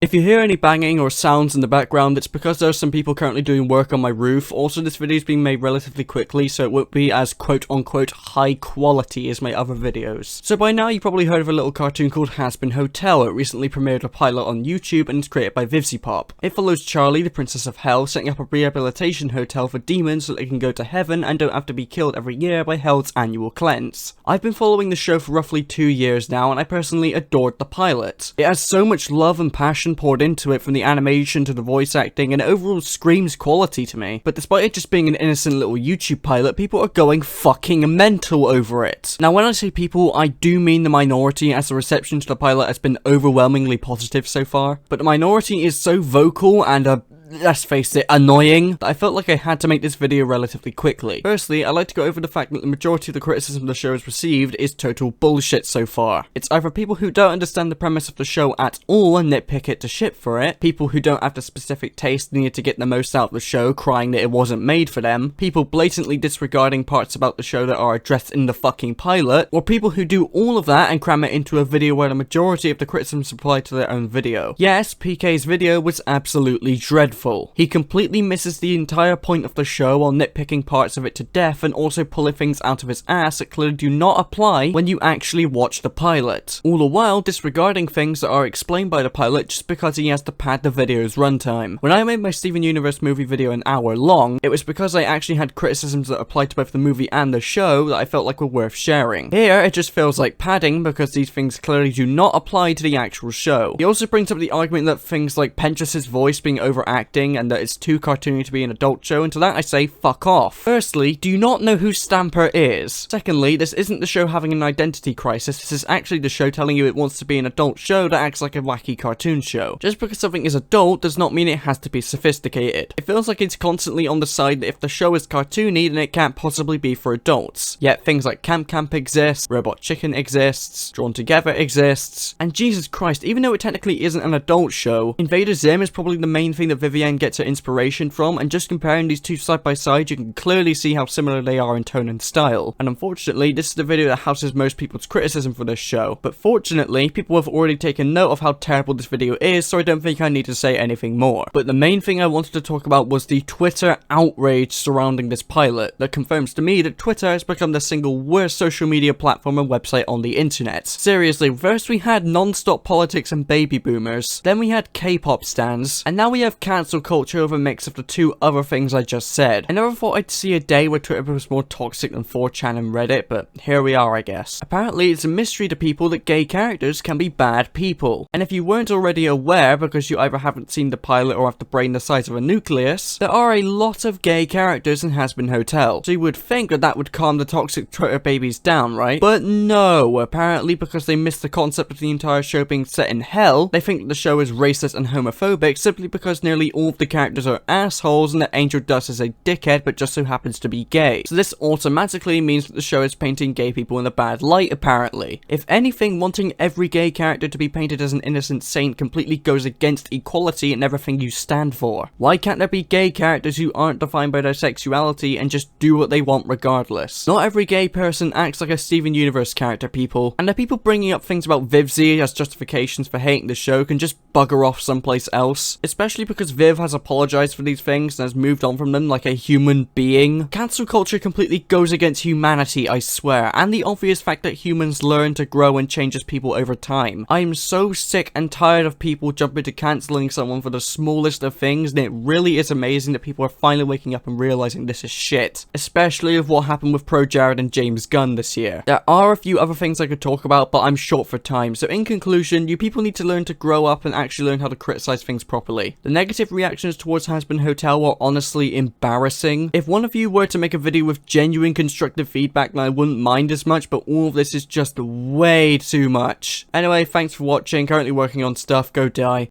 If you hear any banging or sounds in the background, it's because there are some people currently doing work on my roof. Also, this video is being made relatively quickly, so it won't be as quote-unquote high quality as my other videos. So by now, you've probably heard of a little cartoon called Hazbin Hotel. It recently premiered a pilot on YouTube and is created by Pop. It follows Charlie, the Princess of Hell, setting up a rehabilitation hotel for demons so they can go to heaven and don't have to be killed every year by Hell's annual cleanse. I've been following the show for roughly 2 years now, and I personally adored the pilot. It has so much love and passion poured into it, from the animation to the voice acting, and it overall screams quality to me. But despite it just being an innocent little YouTube pilot, people are going fucking mental over it. Now when I say people, I do mean the minority, as the reception to the pilot has been overwhelmingly positive so far. But the minority is so vocal and let's face it, annoying, that I felt like I had to make this video relatively quickly. Firstly, I'd like to go over the fact that the majority of the criticism the show has received is total bullshit so far. It's either people who don't understand the premise of the show at all and nitpick it to shit for it, people who don't have the specific taste needed to get the most out of the show, crying that it wasn't made for them, people blatantly disregarding parts about the show that are addressed in the fucking pilot, or people who do all of that and cram it into a video where the majority of the criticisms apply to their own video. Yes, PK's video was absolutely dreadful. He completely misses the entire point of the show while nitpicking parts of it to death and also pulling things out of his ass that clearly do not apply when you actually watch the pilot. All the while disregarding things that are explained by the pilot just because he has to pad the video's runtime. When I made my Steven Universe movie video an hour long, it was because I actually had criticisms that applied to both the movie and the show that I felt like were worth sharing. Here, it just feels like padding because these things clearly do not apply to the actual show. He also brings up the argument that things like Pentress's voice being overacting and that it's too cartoony to be an adult show, and to that I say fuck off. Firstly, do you not know who Stamper is? Secondly, this isn't the show having an identity crisis, this is actually the show telling you it wants to be an adult show that acts like a wacky cartoon show. Just because something is adult does not mean it has to be sophisticated. It feels like it's constantly on the side that if the show is cartoony then it can't possibly be for adults. Yet things like Camp Camp exists, Robot Chicken exists, Drawn Together exists, and Jesus Christ, even though it technically isn't an adult show, Invader Zim is probably the main thing that Vivienne gets her inspiration from, and just comparing these two side by side you can clearly see how similar they are in tone and style. And unfortunately this is the video that houses most people's criticism for this show, but fortunately people have already taken note of how terrible this video is, so I don't think I need to say anything more. But the main thing I wanted to talk about was the Twitter outrage surrounding this pilot that confirms to me that Twitter has become the single worst social media platform and website on the internet. Seriously, first we had non-stop politics and baby boomers, then we had K-pop stans, and now we have cancel culture over a mix of the two other things I just said. I never thought I'd see a day where Twitter was more toxic than 4chan and Reddit, but here we are I guess. Apparently it's a mystery to people that gay characters can be bad people. And if you weren't already aware because you either haven't seen the pilot or have the brain the size of a nucleus, there are a lot of gay characters in Hazbin Hotel. So you would think that that would calm the toxic Twitter babies down, right? But no, apparently because they missed the concept of the entire show being set in hell, they think that the show is racist and homophobic simply because nearly all of the characters are assholes and that Angel Dust is a dickhead but just so happens to be gay. So this automatically means that the show is painting gay people in a bad light apparently. If anything, wanting every gay character to be painted as an innocent saint completely goes against equality and everything you stand for. Why can't there be gay characters who aren't defined by their sexuality and just do what they want regardless? Not every gay person acts like a Steven Universe character, people, and the people bringing up things about Vivzy as justifications for hating the show can just bugger off someplace else, especially because Viv has apologized for these things and has moved on from them like a human being. Cancel culture completely goes against humanity, I swear, and the obvious fact that humans learn to grow and change as people over time. I am so sick and tired of people jumping to cancelling someone for the smallest of things, and it really is amazing that people are finally waking up and realizing this is shit, especially with what happened with Pro Jared and James Gunn this year. There are a few other things I could talk about, but I'm short for time, so in conclusion, you people need to learn to grow up and actually learn how to criticize things properly. The negative reactions towards Hazbin Hotel were honestly embarrassing. If one of you were to make a video with genuine constructive feedback, then I wouldn't mind as much, but all of this is just way too much. Anyway, thanks for watching, currently working on stuff, go die.